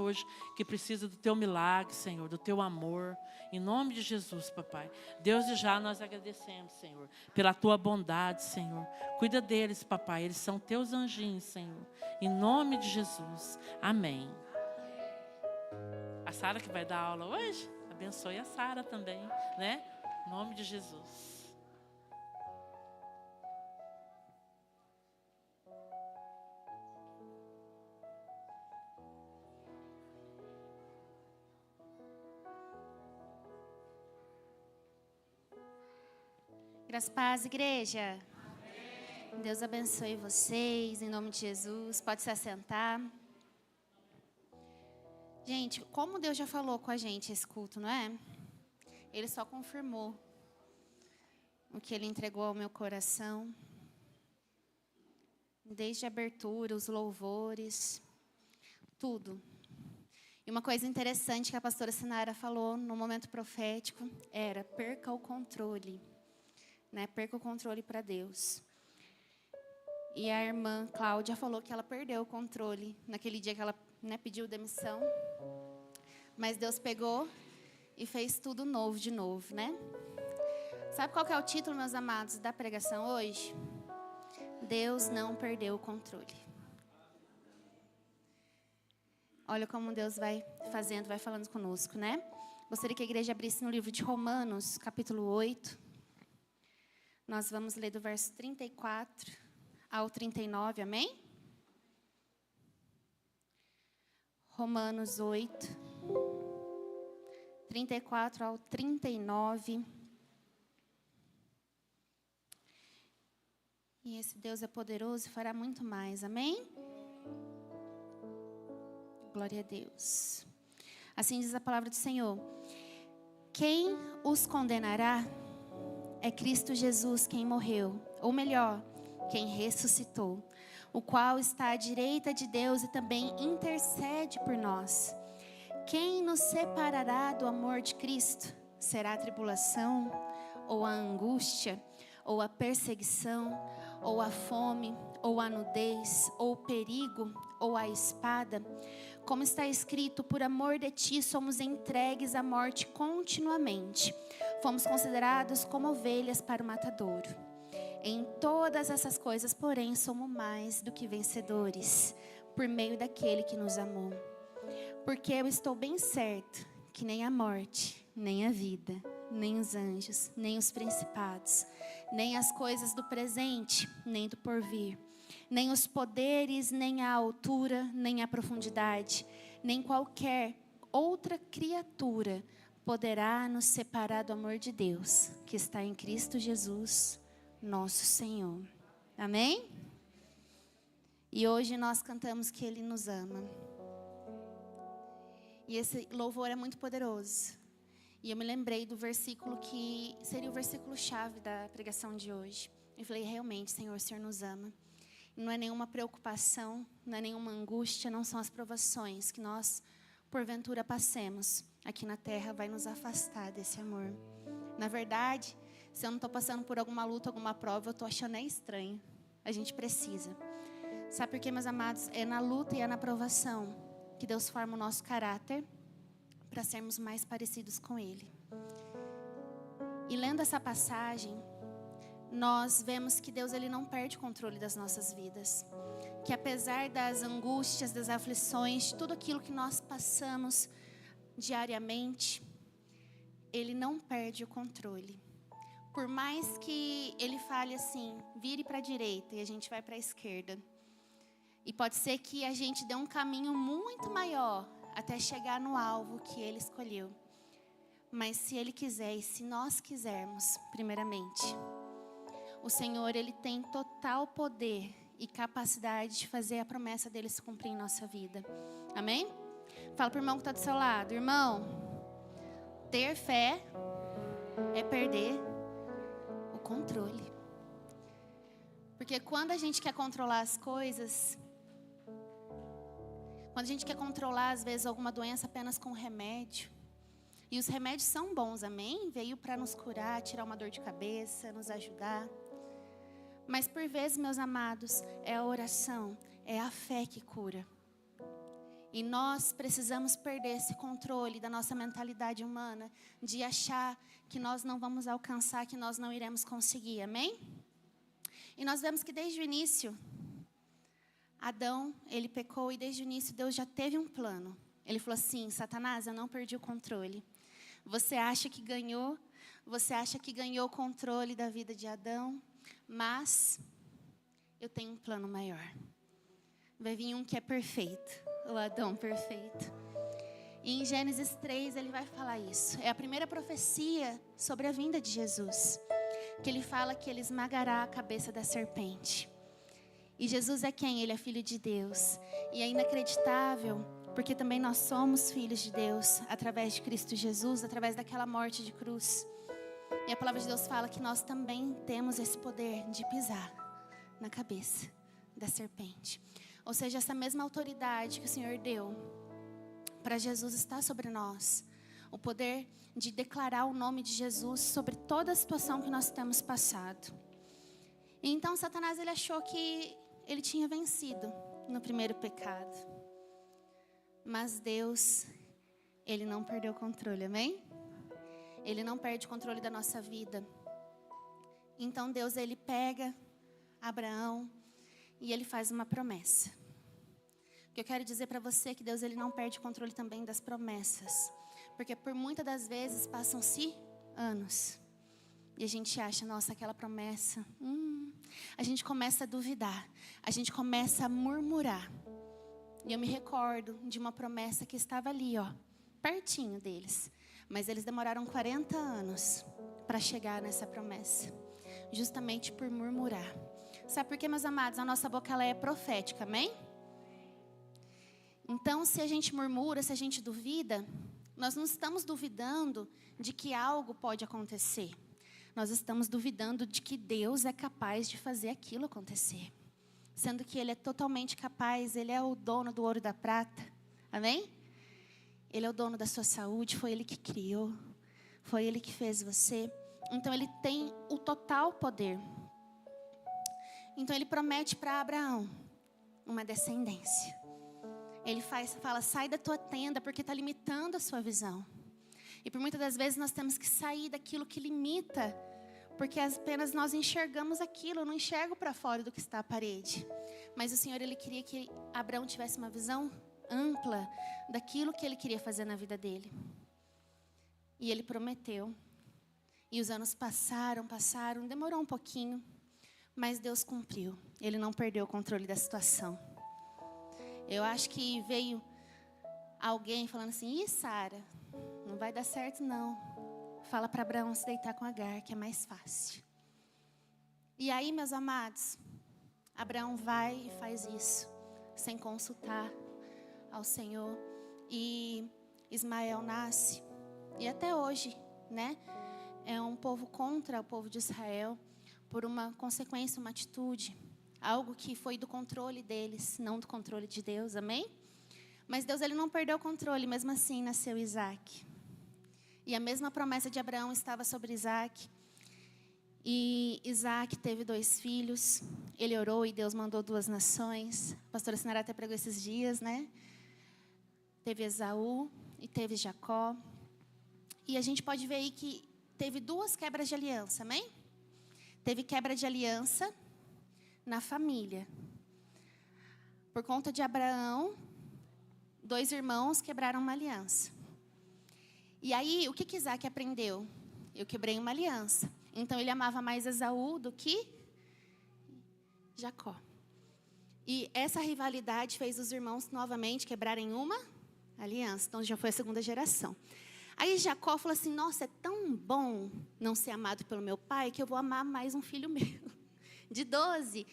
hoje que precisa do teu milagre, Senhor, do teu amor. Em nome de Jesus, papai. Deus, e já nós agradecemos, Senhor, pela tua bondade, Senhor. Cuida deles, papai. Eles são teus anjinhos, Senhor. Em nome de Jesus. Amém. A Sara que vai dar aula hoje, abençoe a Sara também, né? Em nome de Jesus. Graças a paz, igreja. Amém. Deus abençoe vocês, em nome de Jesus. Pode se assentar. Gente, como Deus já falou com a gente esse culto, não é? Ele só confirmou o que Ele entregou ao meu coração. Desde a abertura, os louvores, tudo. E uma coisa interessante que a pastora Sinara falou no momento profético era: perca o controle. Né? Perca o controle para Deus. E a irmã Cláudia falou que ela perdeu o controle naquele dia que ela, né, pediu demissão. Mas Deus pegou e fez tudo novo de novo, né? Sabe qual que é o título, meus amados, da pregação hoje? Deus não perdeu o controle. Olha como Deus vai fazendo, vai falando conosco, né? Gostaria que a igreja abrisse no livro de Romanos, capítulo 8. Nós vamos ler do verso 34 ao 39, amém? Romanos 8, 34 ao 39. E esse Deus é poderoso e fará muito mais, amém? Glória a Deus. Assim diz a palavra do Senhor: quem os condenará? É Cristo Jesus quem morreu, ou melhor, quem ressuscitou, o qual está à direita de Deus e também intercede por nós. Quem nos separará do amor de Cristo? Será a tribulação, ou a angústia, ou a perseguição, ou a fome, ou a nudez, ou o perigo, ou a espada? Como está escrito: por amor de ti somos entregues à morte continuamente. Fomos considerados como ovelhas para o matadouro. Em todas essas coisas, porém, somos mais do que vencedores, por meio daquele que nos amou. Porque eu estou bem certo que nem a morte, nem a vida, nem os anjos, nem os principados, nem as coisas do presente, nem do porvir, nem os poderes, nem a altura, nem a profundidade, nem qualquer outra criatura poderá nos separar do amor de Deus, que está em Cristo Jesus, nosso Senhor. Amém? E hoje nós cantamos que Ele nos ama. E esse louvor é muito poderoso. E eu me lembrei do versículo que seria o versículo-chave da pregação de hoje. Eu falei: realmente, Senhor, o Senhor nos ama. Não é nenhuma preocupação, não é nenhuma angústia, não são as provações que nós, porventura, passemos aqui na terra, vai nos afastar desse amor. Na verdade, se eu não estou passando por alguma luta, alguma prova, eu estou achando estranho. A gente precisa. Sabe por quê, meus amados? É na luta e é na provação que Deus forma o nosso caráter para sermos mais parecidos com Ele. E lendo essa passagem, nós vemos que Deus, Ele não perde o controle das nossas vidas. Que apesar das angústias, das aflições, tudo aquilo que nós passamos diariamente, Ele não perde o controle. Por mais que Ele fale assim: vire para a direita, e a gente vai para a esquerda. E pode ser que a gente dê um caminho muito maior até chegar no alvo que Ele escolheu. Mas se Ele quiser e se nós quisermos, primeiramente, o Senhor, Ele tem total poder e capacidade de fazer a promessa dEle se cumprir em nossa vida. Amém? Fala para o irmão que está do seu lado: irmão, ter fé é perder o controle. Porque quando a gente quer controlar as coisas, quando a gente quer controlar, às vezes, alguma doença apenas com remédio, e os remédios são bons, amém? Veio para nos curar, tirar uma dor de cabeça, nos ajudar. Mas por vezes, meus amados, é a oração, é a fé que cura. E nós precisamos perder esse controle da nossa mentalidade humana, de achar que nós não vamos alcançar, que nós não iremos conseguir, amém? E nós vemos que desde o início, Adão, ele pecou e desde o início Deus já teve um plano. Ele falou assim: Satanás, eu não perdi o controle. Você acha que ganhou o controle da vida de Adão, mas eu tenho um plano maior. Vai vir um que é perfeito, o Adão perfeito. E em Gênesis 3 ele vai falar isso. É a primeira profecia sobre a vinda de Jesus, que ele fala que ele esmagará a cabeça da serpente. E Jesus é quem? Ele é filho de Deus. E é inacreditável, porque também nós somos filhos de Deus, através de Cristo Jesus, através daquela morte de cruz. E a palavra de Deus fala que nós também temos esse poder de pisar na cabeça da serpente. Ou seja, essa mesma autoridade que o Senhor deu para Jesus está sobre nós. O poder de declarar o nome de Jesus sobre toda a situação que nós temos passado. E então Satanás, ele achou que ele tinha vencido no primeiro pecado. Mas Deus, ele não perdeu o controle, amém? Ele não perde o controle da nossa vida. Então Deus, ele pega Abraão e ele faz uma promessa. O que eu quero dizer para você é que Deus, ele não perde o controle também das promessas. Porque por muitas das vezes passam-se anos. E a gente acha, nossa, aquela promessa. A gente começa a duvidar. A gente começa a murmurar. E eu me recordo de uma promessa que estava ali, ó, pertinho deles. Mas eles demoraram 40 anos para chegar nessa promessa. Justamente por murmurar. Sabe por quê, meus amados? A nossa boca, ela é profética, amém? Então, se a gente murmura, se a gente duvida, nós não estamos duvidando de que algo pode acontecer. Nós estamos duvidando de que Deus é capaz de fazer aquilo acontecer. Sendo que Ele é totalmente capaz, Ele é o dono do ouro e da prata. Amém? Ele é o dono da sua saúde, foi Ele que criou. Foi Ele que fez você. Então Ele tem o total poder. Então Ele promete para Abraão uma descendência. Ele fala, sai da tua tenda, porque está limitando a sua visão. E por muitas das vezes nós temos que sair daquilo que limita, porque apenas nós enxergamos aquilo, eu não enxergo para fora do que está à parede. Mas o Senhor, Ele queria que Abraão tivesse uma visão ampla daquilo que Ele queria fazer na vida dele. E Ele prometeu. E os anos passaram, demorou um pouquinho, mas Deus cumpriu. Ele não perdeu o controle da situação. Eu acho que veio alguém falando assim, ih, Sara, não vai dar certo não. Fala para Abraão se deitar com Agar, que é mais fácil. E aí, meus amados, Abraão vai e faz isso, sem consultar ao Senhor. E Ismael nasce. E até hoje, né, é um povo contra o povo de Israel, por uma consequência, uma atitude. Algo que foi do controle deles, não do controle de Deus, amém? Mas Deus, Ele não perdeu o controle, mesmo assim nasceu Isaac. E a mesma promessa de Abraão estava sobre Isaac. E Isaac teve 2 filhos. Ele orou e Deus mandou 2 nações. A pastora Sinara até pregou esses dias, né? Teve Esaú e teve Jacó. E a gente pode ver aí que teve 2 quebras de aliança, amém? Teve quebra de aliança na família. Por conta de Abraão, 2 irmãos quebraram uma aliança. E aí, o que Isaac aprendeu? Eu quebrei uma aliança. Então, ele amava mais Esaú do que Jacó. E essa rivalidade fez os irmãos novamente quebrarem uma aliança. Então, já foi a 2ª geração. Aí, Jacó falou assim, nossa, é tão bom não ser amado pelo meu pai, que eu vou amar mais um filho meu. De 12,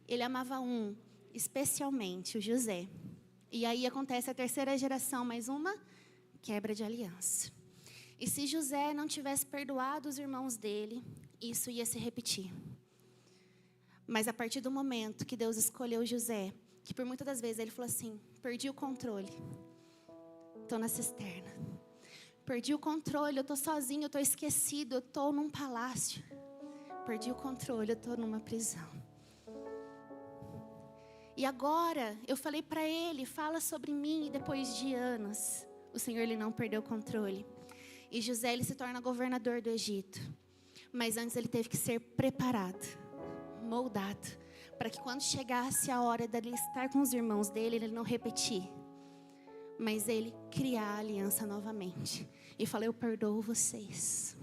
ele amava um, especialmente o José. E aí acontece a 3ª geração, mais uma quebra de aliança. E se José não tivesse perdoado os irmãos dele, isso ia se repetir. Mas a partir do momento que Deus escolheu José, que por muitas das vezes ele falou assim, perdi o controle, estou na cisterna. Perdi o controle, eu estou sozinho, eu estou esquecido, eu estou num palácio. Perdi o controle, eu estou numa prisão. E agora, eu falei para ele, fala sobre mim, e depois de anos, o Senhor, ele não perdeu o controle. E José, ele se torna governador do Egito. Mas antes ele teve que ser preparado, moldado, para que quando chegasse a hora dele estar com os irmãos dele, ele não repetir, mas ele criar a aliança novamente. E falei, eu perdoo vocês.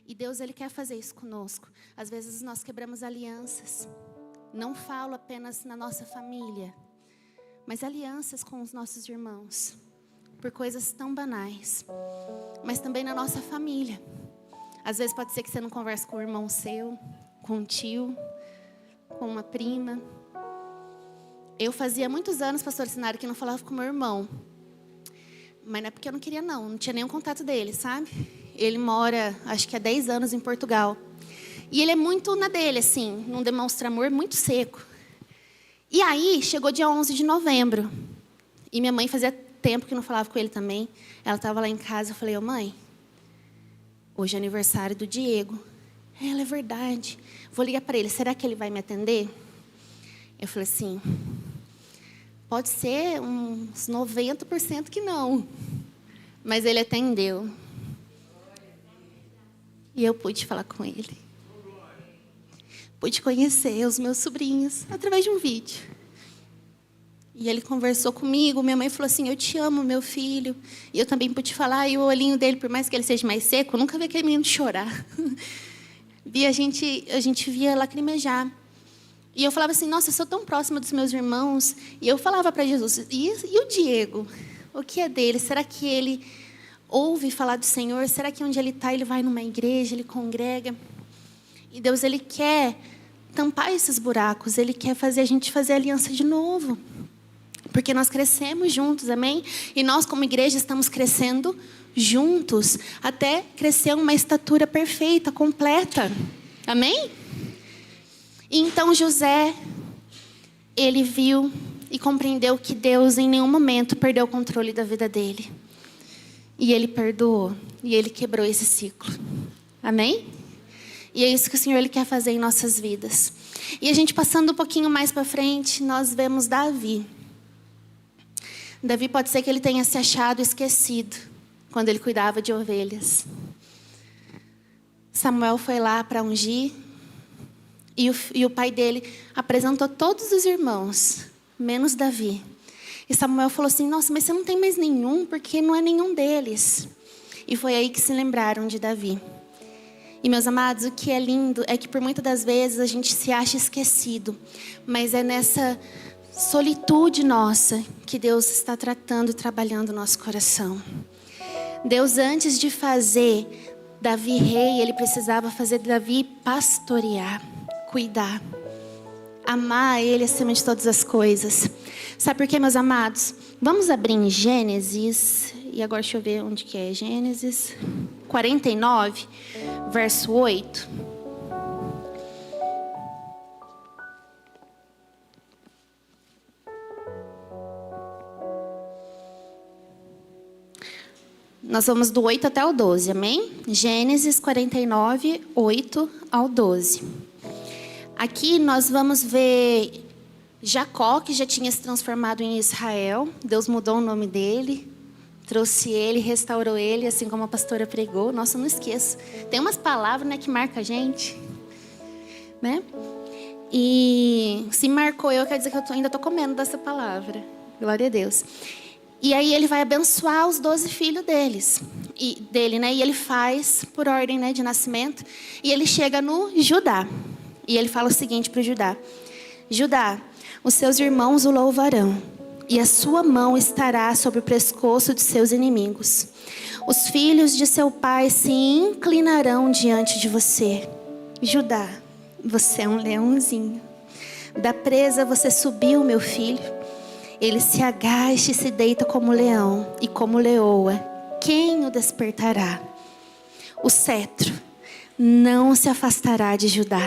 E Deus, ele quer fazer isso conosco. Às vezes nós quebramos alianças. Não falo apenas na nossa família, mas alianças com os nossos irmãos, por coisas tão banais, mas também na nossa família. Às vezes pode ser que você não converse com o irmão seu, com um tio, com uma prima. Eu fazia muitos anos, pastor Sinara, que não falava com meu irmão. Mas não é porque eu não queria, não tinha nenhum contato dele, sabe? Ele mora, acho que há 10 anos em Portugal. E ele é muito na dele, assim, não demonstra amor, muito seco. E aí, chegou dia 11 de novembro. E minha mãe fazia tempo que não falava com ele também. Ela estava lá em casa, eu falei, ô mãe, hoje é aniversário do Diego. Ela, é verdade. Vou ligar para ele, será que ele vai me atender? Eu falei assim, pode ser uns 90% que não. Mas ele atendeu. E eu pude falar com ele. Pude conhecer os meus sobrinhos através de um vídeo. E ele conversou comigo. Minha mãe falou assim, eu te amo, meu filho. E eu também pude falar. E o olhinho dele, por mais que ele seja mais seco, eu nunca vi aquele menino chorar. E a gente via lacrimejar. E eu falava assim, nossa, eu sou tão próxima dos meus irmãos. E eu falava para Jesus, e o Diego? O que é dele? Será que ele ouve falar do Senhor? Será que onde ele está, ele vai numa igreja, ele congrega? E Deus, ele quer tampar esses buracos. Ele quer fazer a gente fazer aliança de novo. Porque nós crescemos juntos, amém? E nós, como igreja, estamos crescendo juntos. Até crescer uma estatura perfeita, completa. Amém? E então José, ele viu e compreendeu que Deus em nenhum momento perdeu o controle da vida dele. E ele perdoou. E ele quebrou esse ciclo. Amém? E é isso que o Senhor, ele quer fazer em nossas vidas. E a gente passando um pouquinho mais para frente, nós vemos Davi. Davi pode ser que ele tenha se achado esquecido quando ele cuidava de ovelhas. Samuel foi lá para ungir. E o pai dele apresentou todos os irmãos, menos Davi. E Samuel falou assim, nossa, mas você não tem mais nenhum, porque não é nenhum deles. E foi aí que se lembraram de Davi. E, meus amados, o que é lindo é que por muitas das vezes a gente se acha esquecido. Mas é nessa solitude nossa que Deus está tratando e trabalhando o nosso coração. Deus, antes de fazer Davi rei, ele precisava fazer Davi pastorear, cuidar, amar ele acima de todas as coisas. Sabe por quê, meus amados? Vamos abrir em Gênesis, e agora deixa eu ver onde que é, Gênesis 49, verso 8. Nós vamos do 8 até o 12, amém? Gênesis 49, 8 ao 12. Aqui nós vamos ver Jacó, que já tinha se transformado em Israel. Deus mudou o nome dele, trouxe ele, restaurou ele, assim como a pastora pregou. Nossa, eu não esqueço. Tem umas palavras, né, que marcam a gente, né? E se marcou eu, quer dizer que eu ainda estou comendo dessa palavra. Glória a Deus. E aí ele vai abençoar os 12 filhos dele, né? E ele faz por ordem, né, de nascimento. E ele chega no Judá. E ele fala o seguinte para o Judá. Judá, os seus irmãos o louvarão. E a sua mão estará sobre o pescoço de seus inimigos. Os filhos de seu pai se inclinarão diante de você. Judá, você é um leãozinho. Da presa você subiu, meu filho. Ele se agacha e se deita como leão e como leoa. Quem o despertará? O cetro não se afastará de Judá,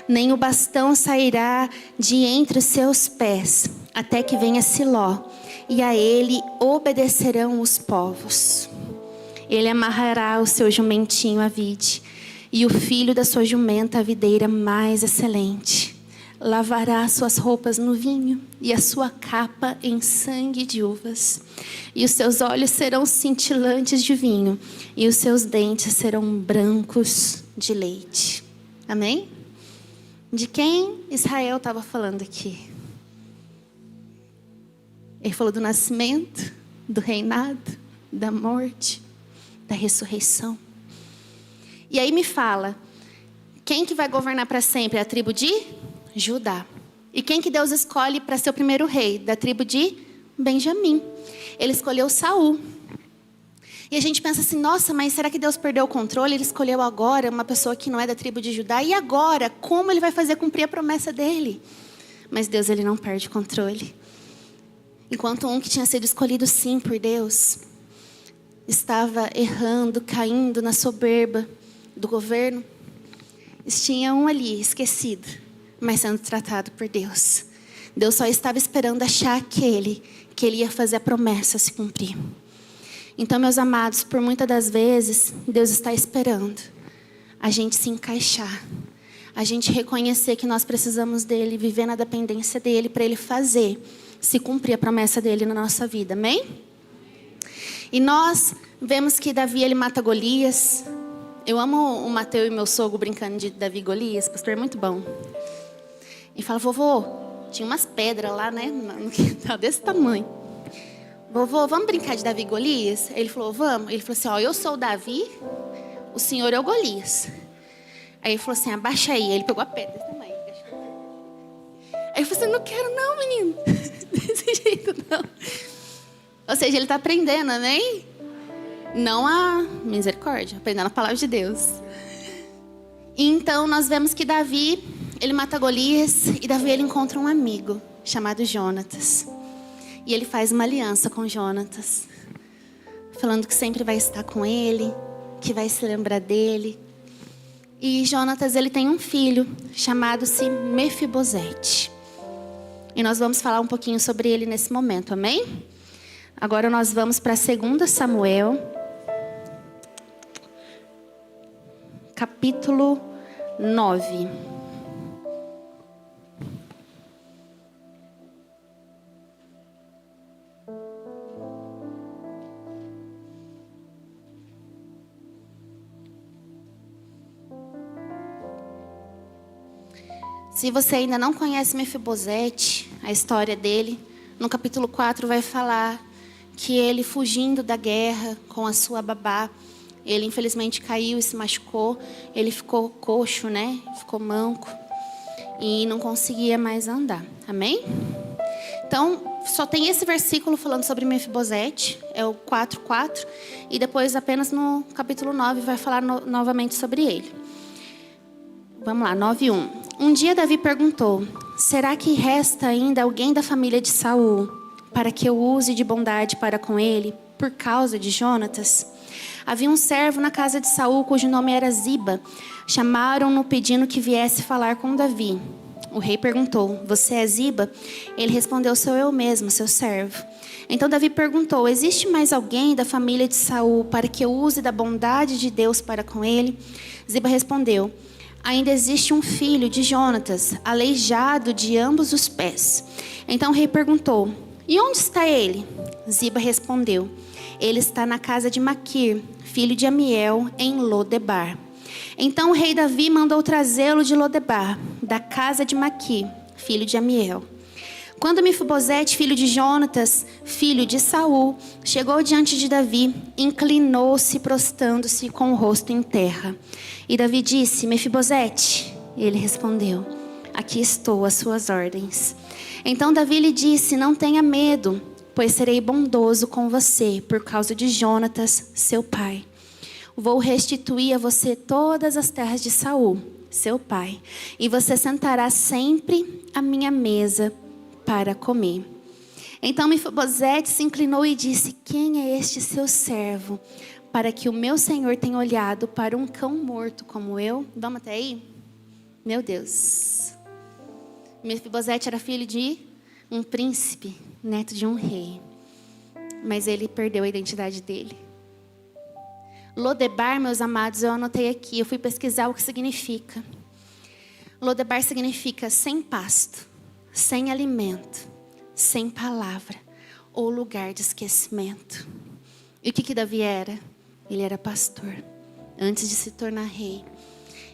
nem o bastão sairá de entre os seus pés, até que venha Siló, e a ele obedecerão os povos. Ele amarrará o seu jumentinho à vide, e o filho da sua jumenta à videira mais excelente. lavará suas roupas no vinho e a sua capa em sangue de uvas. E os seus olhos serão cintilantes de vinho e os seus dentes serão brancos de leite. Amém? De quem Israel estava falando aqui? Ele falou do nascimento, do reinado, da morte, da ressurreição. E aí me fala, quem que vai governar para sempre? A tribo de Judá. E quem que Deus escolhe para ser o primeiro rei? Da tribo de Benjamim. Ele escolheu Saul. E a gente pensa assim, nossa, mas será que Deus perdeu o controle? Ele escolheu agora uma pessoa que não é da tribo de Judá. E agora, como ele vai fazer cumprir a promessa dele? Mas Deus, ele não perde o controle. Enquanto um que tinha sido escolhido sim por Deus, estava errando, caindo na soberba do governo, tinha um ali, esquecido, mas sendo tratado por Deus. Deus só estava esperando achar aquele que ele ia fazer a promessa se cumprir. Então, meus amados, por muitas das vezes, Deus está esperando a gente se encaixar, a gente reconhecer que nós precisamos dele, viver na dependência dele, para ele fazer se cumprir a promessa dele na nossa vida, amém? E nós vemos que Davi, ele mata Golias. Eu amo o Mateus e meu sogro brincando de Davi e Golias, pastor, é muito bom. E fala, vovô, tinha umas pedras lá, né, no quintal desse tamanho. Vovô, vamos brincar de Davi e Golias? Ele falou, vamos. Ele falou assim, ó, eu sou o Davi, o senhor é o Golias. Aí ele falou assim, abaixa aí. Aí ele pegou a pedra desse tamanho. Aí eu falei assim, não quero não, menino. Desse jeito não. Ou seja, ele está aprendendo, amém? Não a misericórdia, aprendendo a palavra de Deus. E então nós vemos que Davi, ele mata Golias. E Davi, ele encontra um amigo chamado Jonatas. E ele faz uma aliança com Jonatas, falando que sempre vai estar com ele, que vai se lembrar dele. E Jonatas, ele tem um filho chamado-se Mefibosete. E nós vamos falar um pouquinho sobre ele nesse momento, amém? Agora nós vamos para 2 Samuel, capítulo 9. Se você ainda não conhece Mefibosete, a história dele, no capítulo 4 vai falar que ele, fugindo da guerra com a sua babá, ele infelizmente caiu e se machucou. Ele ficou coxo, né? Ficou manco e não conseguia mais andar. Amém? Então, só tem esse versículo falando sobre Mefibosete, é o 4:4, e depois apenas no capítulo 9 vai falar novamente sobre ele. Vamos lá, 9:1. Um dia Davi perguntou, será que resta ainda alguém da família de Saul para que eu use de bondade para com ele por causa de Jonatas? Havia um servo na casa de Saul cujo nome era Ziba. Chamaram-no pedindo que viesse falar com Davi. O rei perguntou, você é Ziba? Ele respondeu, sou eu mesmo, seu servo. Então Davi perguntou, existe mais alguém da família de Saul para que eu use da bondade de Deus para com ele? Ziba respondeu, ainda existe um filho de Jonatas, aleijado de ambos os pés. Então o rei perguntou, e onde está ele? Ziba respondeu, ele está na casa de Maquir, filho de Amiel, em Lodebar. Então o rei Davi mandou trazê-lo de Lodebar, da casa de Maquir, filho de Amiel. Quando Mefibosete, filho de Jonatas, filho de Saul, chegou diante de Davi, inclinou-se, prostrando-se com o rosto em terra. E Davi disse, Mefibosete, e ele respondeu, aqui estou às suas ordens. Então Davi lhe disse, não tenha medo, pois serei bondoso com você por causa de Jonatas, seu pai. Vou restituir a você todas as terras de Saul, seu pai, e você sentará sempre à minha mesa para comer. Então Mefibosete se inclinou e disse, quem é este seu servo, para que o meu senhor tenha olhado para um cão morto como eu? Vamos até aí? Meu Deus. Mefibosete era filho de um príncipe, neto de um rei. Mas ele perdeu a identidade dele. Lodebar, meus amados, eu anotei aqui. Eu fui pesquisar o que significa. Lodebar significa sem pasto, sem alimento, sem palavra ou lugar de esquecimento. E o que Davi era? Ele era pastor, antes de se tornar rei.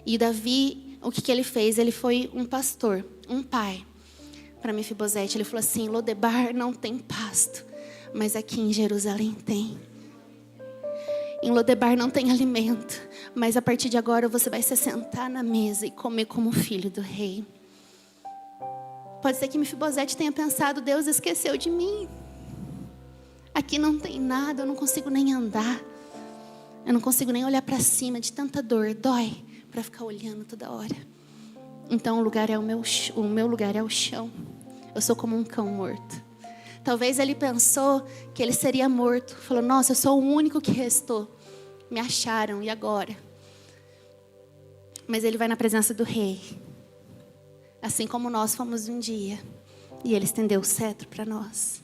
E Davi, o que ele fez? Ele foi um pastor, um pai para Mefibosete. Ele falou assim: Lodebar não tem pasto, mas aqui em Jerusalém tem. Em Lodebar não tem alimento, mas a partir de agora você vai se sentar na mesa e comer como filho do rei. Pode ser que Mefibosete tenha pensado: Deus esqueceu de mim. Aqui não tem nada, eu não consigo nem andar. Eu não consigo nem olhar para cima de tanta dor. Dói para ficar olhando toda hora. Então o meu lugar é o chão. Eu sou como um cão morto. Talvez ele pensou que ele seria morto. Falou: nossa, eu sou o único que restou. Me acharam, e agora? Mas ele vai na presença do rei. Assim como nós fomos um dia. E ele estendeu o cetro para nós.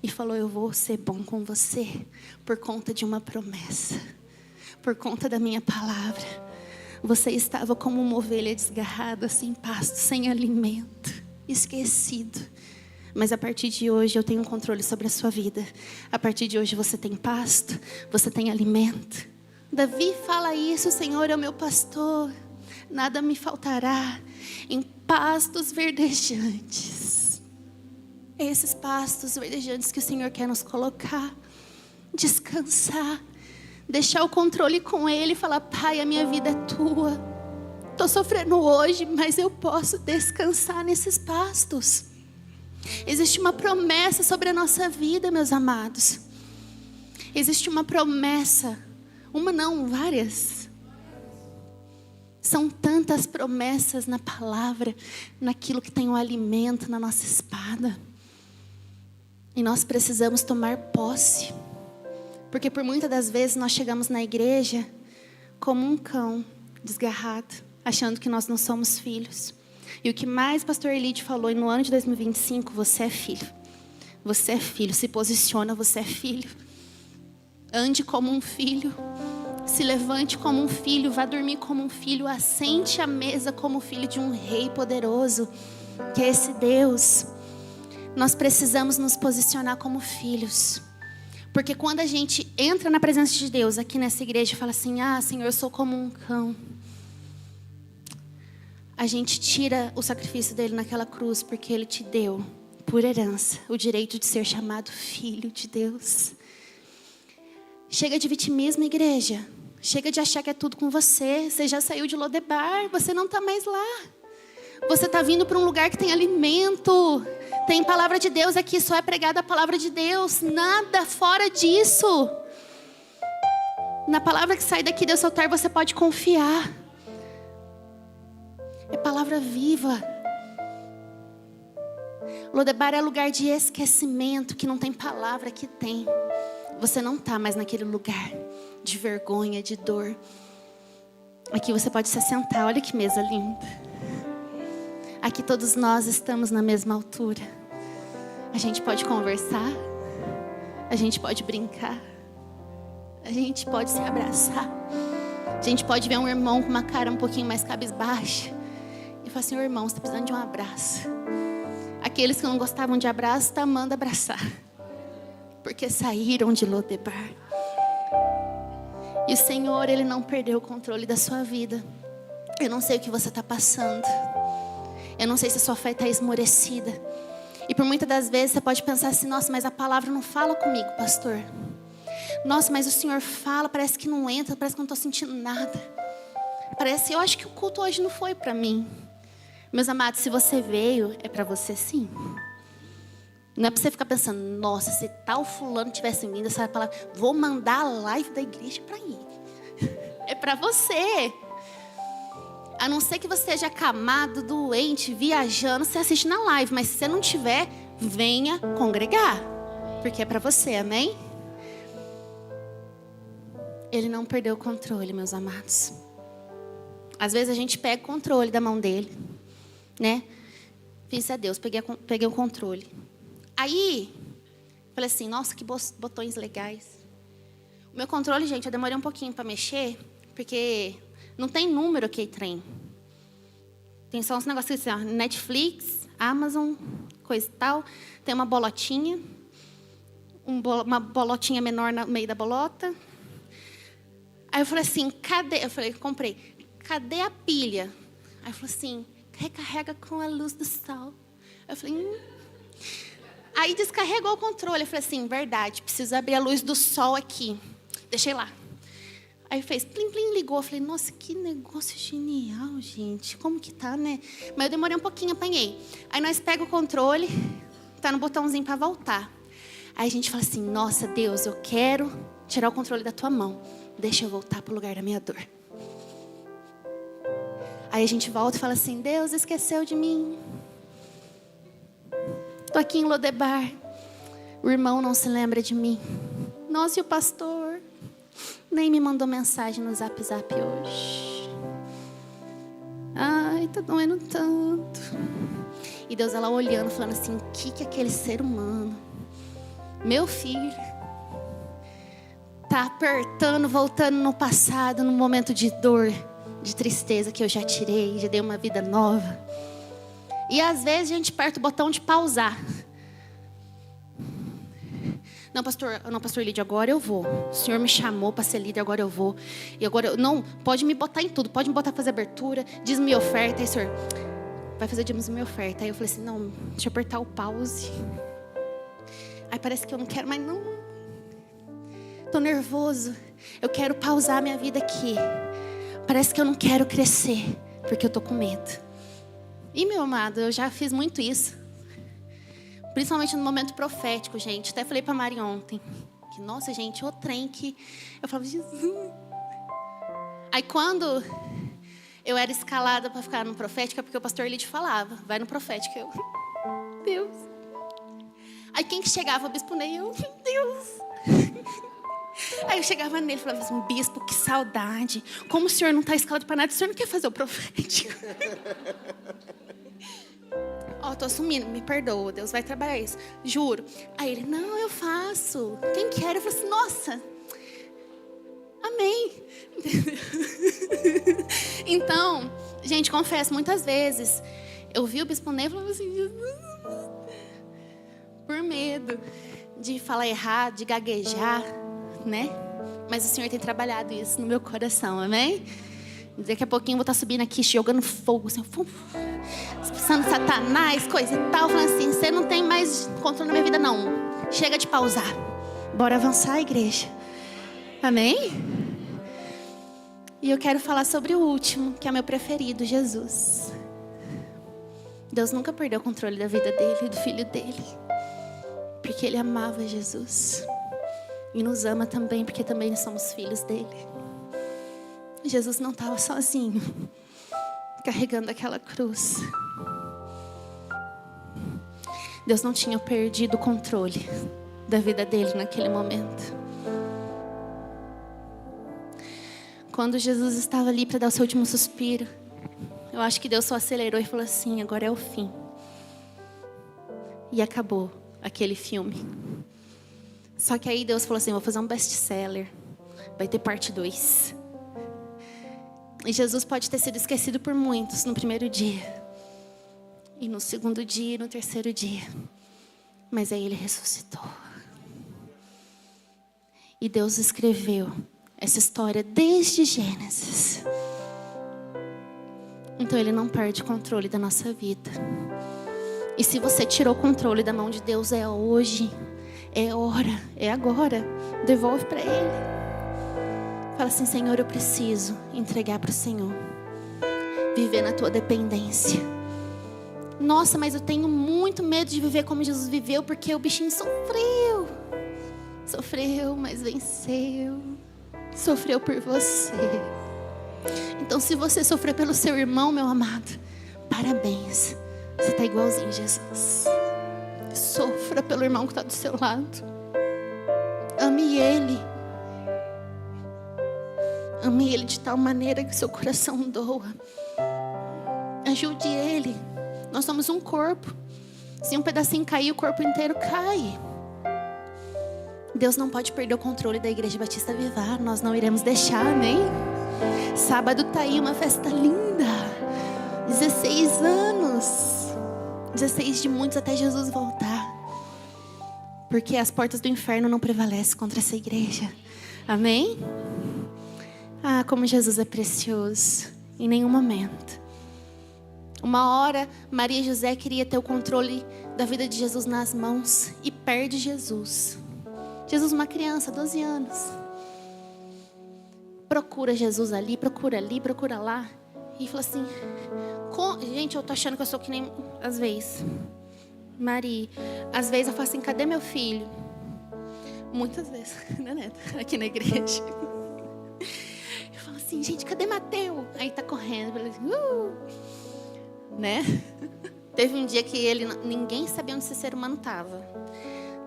E falou: eu vou ser bom com você. Por conta de uma promessa. Por conta da minha palavra. Você estava como uma ovelha desgarrada, sem pasto, sem alimento. Esquecido. Mas a partir de hoje eu tenho um controle sobre a sua vida. A partir de hoje você tem pasto, você tem alimento. Davi fala isso: Senhor é o meu pastor, nada me faltará. Em pastos verdejantes. Esses pastos verdejantes que o Senhor quer nos colocar. Descansar. Deixar o controle com Ele e falar: Pai, a minha vida é Tua. Estou sofrendo hoje, mas eu posso descansar nesses pastos. Existe uma promessa sobre a nossa vida, meus amados. Existe uma promessa. Uma não, várias. São tantas promessas na palavra, naquilo que tem o alimento na nossa espada. E nós precisamos tomar posse. Porque por muitas das vezes nós chegamos na igreja como um cão desgarrado, achando que nós não somos filhos. E o que mais o pastor Elide falou, e no ano de 2025, você é filho. Você é filho, se posiciona, você é filho. Ande como um filho, se levante como um filho, vá dormir como um filho, assente à mesa como filho de um rei poderoso, que é esse Deus. Nós precisamos nos posicionar como filhos. Porque quando a gente entra na presença de Deus aqui nessa igreja e fala assim: ah, Senhor, eu sou como um cão. A gente tira o sacrifício dele naquela cruz, porque ele te deu, por herança, o direito de ser chamado filho de Deus. Chega de vitimismo, igreja. Chega de achar que é tudo com você. Você já saiu de Lodebar, você não está mais lá. Você está vindo para um lugar que tem alimento. Tem palavra de Deus aqui, só é pregada a palavra de Deus. Nada fora disso. Na palavra que sai daqui desse altar você pode confiar. É palavra viva. Lodebar é lugar de esquecimento, que não tem palavra, que tem. Você não está mais naquele lugar de vergonha, de dor. Aqui você pode se assentar, olha que mesa linda. Aqui todos nós estamos na mesma altura. A gente pode conversar. A gente pode brincar. A gente pode se abraçar. A gente pode ver um irmão com uma cara um pouquinho mais cabisbaixa e falar assim: ô irmão, você está precisando de um abraço. Aqueles que não gostavam de abraço, tá amando abraçar. Porque saíram de Lodebar. E o Senhor, Ele não perdeu o controle da sua vida. Eu não sei o que você está passando. Eu não sei se a sua fé está esmorecida. E por muitas das vezes você pode pensar assim: nossa, mas a palavra não fala comigo, pastor. Nossa, mas o Senhor fala, parece que não entra, parece que eu não estou sentindo nada. Parece, eu acho que o culto hoje não foi para mim. Meus amados, se você veio, é para você sim. Não é para você ficar pensando: nossa, se tal fulano tivesse vindo essa palavra, vou mandar a live da igreja para ele. É para você. A não ser que você esteja acamado, doente, viajando, você assiste na live. Mas se você não tiver, venha congregar. Porque é para você, amém? Ele não perdeu o controle, meus amados. Às vezes a gente pega o controle da mão dele, né? Fiz a Deus, peguei o controle. Aí, falei assim: nossa, que botões legais. O meu controle, gente, eu demorei um pouquinho para mexer, porque não tem número aqui, trem. Tem só uns negócios assim, ó, Netflix, Amazon, coisa e tal. Tem uma bolotinha. Uma bolotinha menor no meio da bolota. Aí eu falei assim, cadê? Eu falei, comprei. Cadê a pilha? Aí eu falei assim, recarrega com a luz do sol. Eu falei, Aí descarregou o controle. Eu falei assim, verdade, preciso abrir a luz do sol aqui. Deixei lá. Aí fez, plim, plim, ligou. Eu falei, nossa, que negócio genial, gente. Como que tá, né? Mas eu demorei um pouquinho, apanhei. Aí nós pega o controle, tá no botãozinho para voltar. Aí a gente fala assim, nossa, Deus, eu quero tirar o controle da tua mão. Deixa eu voltar pro lugar da minha dor. Aí a gente volta e fala assim, Deus esqueceu de mim. Tô aqui em Lodebar. O irmão não se lembra de mim. Nossa, e o pastor nem me mandou mensagem no Zap hoje. Ai, tá doendo tanto. E Deus, ela olhando, falando assim, o que aquele ser humano, meu filho, tá apertando, voltando no passado, num momento de dor, de tristeza que eu já tirei, já dei uma vida nova. E às vezes a gente aperta o botão de pausar. Não, pastor Lídio, agora eu vou. O Senhor me chamou para ser líder, agora eu vou. E agora, não, pode me botar em tudo. Pode me botar para fazer abertura, dízimo e oferta. Aí, Senhor, vai fazer dízimo e oferta. Aí eu falei assim, não, deixa eu apertar o pause. Aí parece que eu não quero mais, não. Tô nervoso. Eu quero pausar minha vida aqui. Parece que eu não quero crescer, porque eu tô com medo. E, meu amado, eu já fiz muito isso. Principalmente no momento profético, gente. Até falei pra Mari ontem. Que, nossa, gente, o trem que... Eu falava, Jesus. Aí, quando eu era escalada pra ficar no profético, é porque o pastor Lídio falava, vai no profético. Eu, Deus. Aí, quem que chegava? O bispo Ney. Eu, Deus. Aí eu chegava nele e falava assim, bispo, que saudade. Como o senhor não está escalado para nada, o senhor não quer fazer o profético? Ó, tô assumindo, me perdoa, Deus vai trabalhar isso, juro. Aí ele, não, eu faço. Quem quer? Eu falei assim, nossa, amém. Então, gente, confesso, muitas vezes eu vi o bispo Ney e falava assim, Jesus, por medo de falar errado, de gaguejar, né? Mas o Senhor tem trabalhado isso no meu coração, amém? Daqui a pouquinho eu vou estar subindo aqui, jogando fogo, assim, expulsando Satanás, coisa e tal, falando assim, você não tem mais controle na minha vida, não. Chega de pausar. Bora avançar, igreja. Amém? E eu quero falar sobre o último, que é o meu preferido, Jesus. Deus nunca perdeu o controle da vida dele e do filho dele. Porque ele amava Jesus. E nos ama também, porque também somos filhos dele. Jesus não estava sozinho, carregando aquela cruz. Deus não tinha perdido o controle da vida dele naquele momento. Quando Jesus estava ali para dar o seu último suspiro, eu acho que Deus só acelerou e falou assim, agora é o fim. E acabou aquele filme. Só que aí Deus falou assim, vou fazer um best-seller. Vai ter parte 2. E Jesus pode ter sido esquecido por muitos no primeiro dia. E no segundo dia, e no terceiro dia. Mas aí ele ressuscitou. E Deus escreveu essa história desde Gênesis. Então ele não perde o controle da nossa vida. E se você tirou o controle da mão de Deus, é hoje. É hora, é agora. Devolve para Ele. Fala assim, Senhor, eu preciso entregar para o Senhor. Viver na tua dependência. Nossa, mas eu tenho muito medo de viver como Jesus viveu, porque o bichinho sofreu. Sofreu, mas venceu. Sofreu por você. Então, se você sofreu pelo seu irmão, meu amado, parabéns. Você está igualzinho a Jesus. Sofra pelo irmão que está do seu lado. Ame ele. Ame ele de tal maneira que seu coração doa. Ajude ele. Nós somos um corpo. Se um pedacinho cair, o corpo inteiro cai. Deus não pode perder o controle da Igreja Batista Vivar. Nós não iremos deixar, amém? Sábado tá aí uma festa linda. 16 anos. 16 de muitos até Jesus voltar. Porque as portas do inferno não prevalecem contra essa igreja. Amém? Ah, como Jesus é precioso. Em nenhum momento. Uma hora, Maria e José queriam ter o controle da vida de Jesus nas mãos e perde Jesus. Jesus, uma criança, 12 anos. Procura Jesus ali, procura lá. E fala assim, gente, eu tô achando que eu sou que nem, às vezes, Maria. Às vezes eu falo assim, cadê meu filho? Muitas vezes, né, Neto? Aqui na igreja. Eu falo assim, gente, cadê Mateus? Aí tá correndo, né? Teve um dia que ninguém sabia onde esse ser humano tava.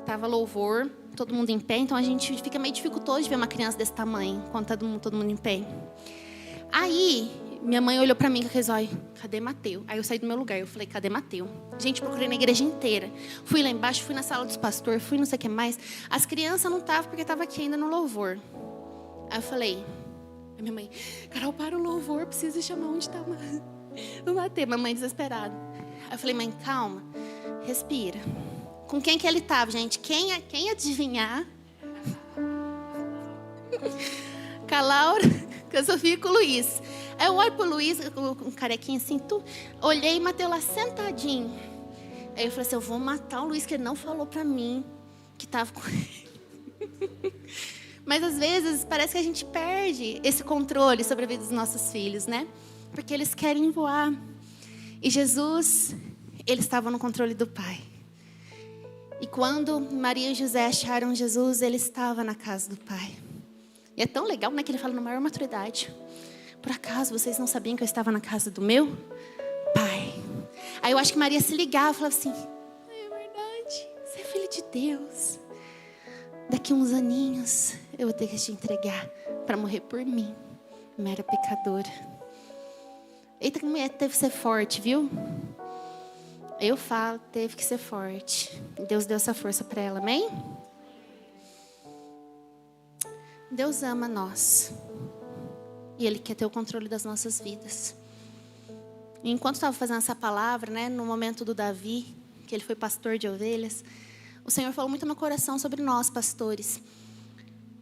Tava louvor, todo mundo em pé, então a gente fica meio dificultoso de ver uma criança desse tamanho, quando tá todo mundo em pé. Aí, minha mãe olhou pra mim com aqueles olhos, cadê Mateus? Aí eu saí do meu lugar, eu falei, cadê Mateus? Gente, procurei na igreja inteira. Fui lá embaixo, fui na sala dos pastores, fui não sei o que mais. As crianças não estavam porque estavam aqui ainda no louvor. Aí eu falei, a minha mãe, Carol, para o louvor, precisa chamar onde está o Mateus. Mamãe desesperada. Aí eu falei, mãe, calma, respira. Com quem que ele estava, gente? Quem adivinhar? Com a Laura, com a Sofia e com o Luiz. Aí eu olho pro Luiz, com um carequinho assim, olhei e Mateus lá sentadinho. Aí eu falei assim, eu vou matar o Luiz, que ele não falou pra mim que estava com ele. Mas às vezes parece que a gente perde esse controle sobre a vida dos nossos filhos, né? Porque eles querem voar. E Jesus, ele estava no controle do Pai. E quando Maria e José acharam Jesus, ele estava na casa do Pai. E é tão legal, né, que ele fala na maior maturidade. Por acaso vocês não sabiam que eu estava na casa do meu Pai? Aí eu acho que Maria se ligava e falava assim, é verdade, você é filho de Deus. Daqui uns aninhos eu vou ter que te entregar para morrer por mim, mera pecadora. Eita, que mulher teve que ser forte, viu? Eu falo, teve que ser forte. Deus deu essa força para ela, amém? Deus ama nós. E Ele quer ter o controle das nossas vidas. E enquanto estava fazendo essa palavra, né, no momento do Davi, que ele foi pastor de ovelhas, o Senhor falou muito no coração sobre nós, pastores.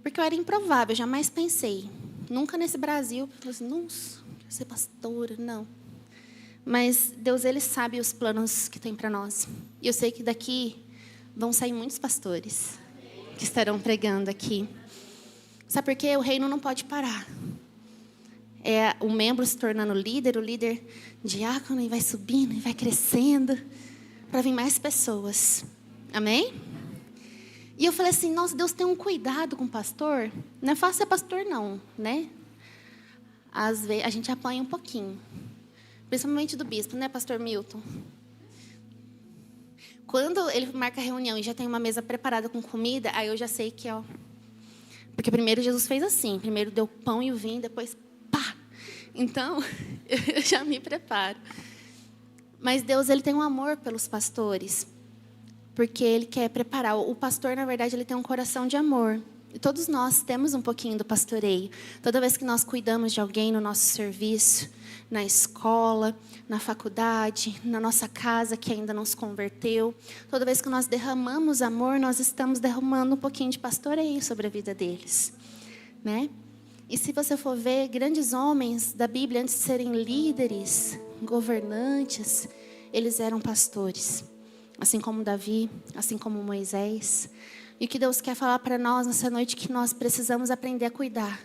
Porque eu era improvável, eu jamais pensei. Nunca nesse Brasil, eu falei assim, nossa, quero ser pastora, não. Mas Deus, Ele sabe os planos que tem para nós. E eu sei que daqui vão sair muitos pastores que estarão pregando aqui. Sabe por quê? O reino não pode parar. É o membro se tornando líder, o líder diácono, e vai subindo, e vai crescendo, para vir mais pessoas. Amém? E eu falei assim, nossa, Deus tem um cuidado com o pastor. Não é fácil ser pastor, não, né? Às vezes, a gente apanha um pouquinho. Principalmente do bispo, né, pastor Milton? Quando ele marca a reunião e já tem uma mesa preparada com comida, aí eu já sei que, ó... Porque primeiro Jesus fez assim, primeiro deu o pão e o vinho, depois, pá! Então, eu já me preparo. Mas Deus, Ele tem um amor pelos pastores. Porque Ele quer preparar. O pastor, na verdade, ele tem um coração de amor. E todos nós temos um pouquinho do pastoreio. Toda vez que nós cuidamos de alguém no nosso serviço, na escola, na faculdade, na nossa casa que ainda não se converteu. Toda vez que nós derramamos amor, nós estamos derramando um pouquinho de pastoreio sobre a vida deles, né? E se você for ver, grandes homens da Bíblia, antes de serem líderes, governantes, eles eram pastores. Assim como Davi, assim como Moisés. E o que Deus quer falar para nós nessa noite é que nós precisamos aprender a cuidar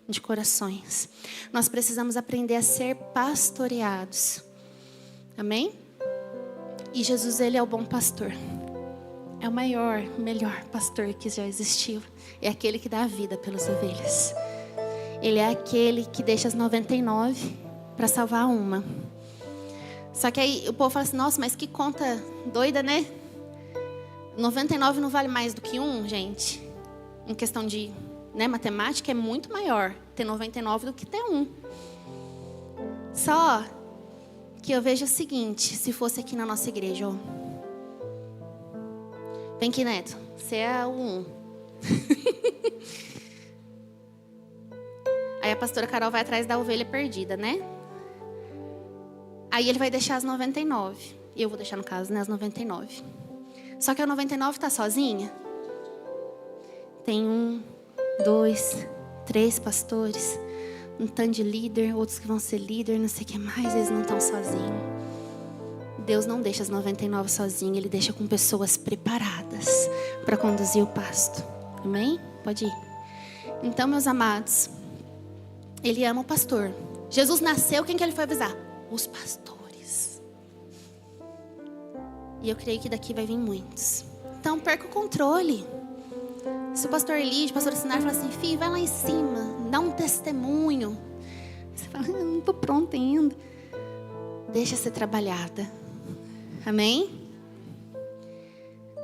de corações. Nós precisamos aprender a ser pastoreados. Amém? E Jesus, Ele é o bom pastor. É o maior, melhor pastor que já existiu. É aquele que dá a vida pelas ovelhas. Ele é aquele que deixa as 99 para salvar uma. Só que aí o povo fala assim, nossa, mas que conta doida, né? 99 não vale mais do que um, gente. Em questão de, né, matemática, é muito maior ter 99 do que ter um. Só que eu vejo o seguinte, se fosse aqui na nossa igreja, ó. Vem aqui, Neto, você é o 1. Aí a pastora Carol vai atrás da ovelha perdida, né? Aí ele vai deixar as 99. Eu vou deixar, no caso, né, as 99. Só que a 99 tá sozinha. Tem 1, 2, 3 pastores, um tanto de líder, outros que vão ser líder, não sei o que mais, eles não estão sozinhos. Deus não deixa as 99 sozinhos, Ele deixa com pessoas preparadas para conduzir o pasto. Amém? Pode ir. Então, meus amados, Ele ama o pastor. Jesus nasceu, quem que Ele foi avisar? Os pastores. E eu creio que daqui vai vir muitos. Então, perca o controle. Se o pastor Elídio, o pastor Sinar falar assim, filho, vai lá em cima, dá um testemunho. Você fala, eu não estou pronta ainda. Deixa ser trabalhada. Amém?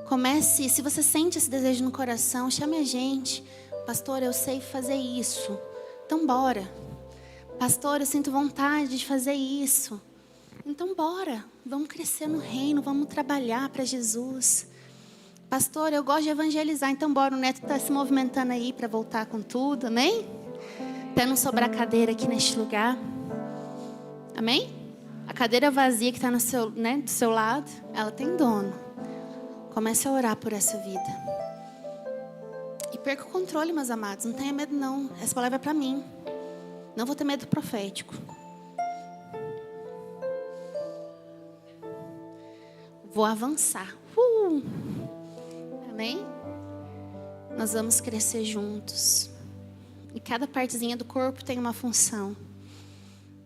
Comece, se você sente esse desejo no coração, chame a gente. Pastor, eu sei fazer isso. Então bora. Pastor, eu sinto vontade de fazer isso. Então bora. Vamos crescer no reino, vamos trabalhar para Jesus. Pastor, eu gosto de evangelizar, então bora, o Neto está se movimentando aí para voltar com tudo, amém? Até não sobrar cadeira aqui neste lugar, amém? A cadeira vazia que está no seu, né, do seu lado, ela tem dono. Comece a orar por essa vida. E perca o controle, meus amados, não tenha medo não, essa palavra é para mim. Não vou ter medo profético. Vou avançar. Amém? Nós vamos crescer juntos. E cada partezinha do corpo tem uma função.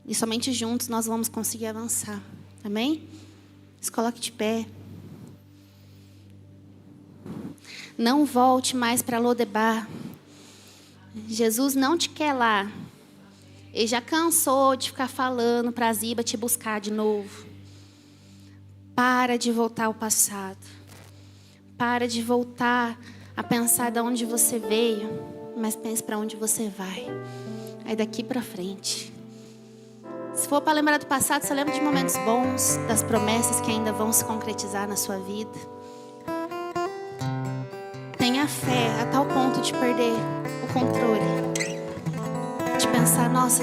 E somente juntos nós vamos conseguir avançar. Amém? Se coloque de pé. Não volte mais para Lodebar. Jesus não te quer lá. Ele já cansou de ficar falando para Ziba te buscar de novo. Para de voltar ao passado. Para de voltar a pensar de onde você veio, mas pense para onde você vai. Aí daqui para frente. Se for para lembrar do passado, você lembra de momentos bons, das promessas que ainda vão se concretizar na sua vida. Tenha fé a tal ponto de perder o controle. De pensar, nossa,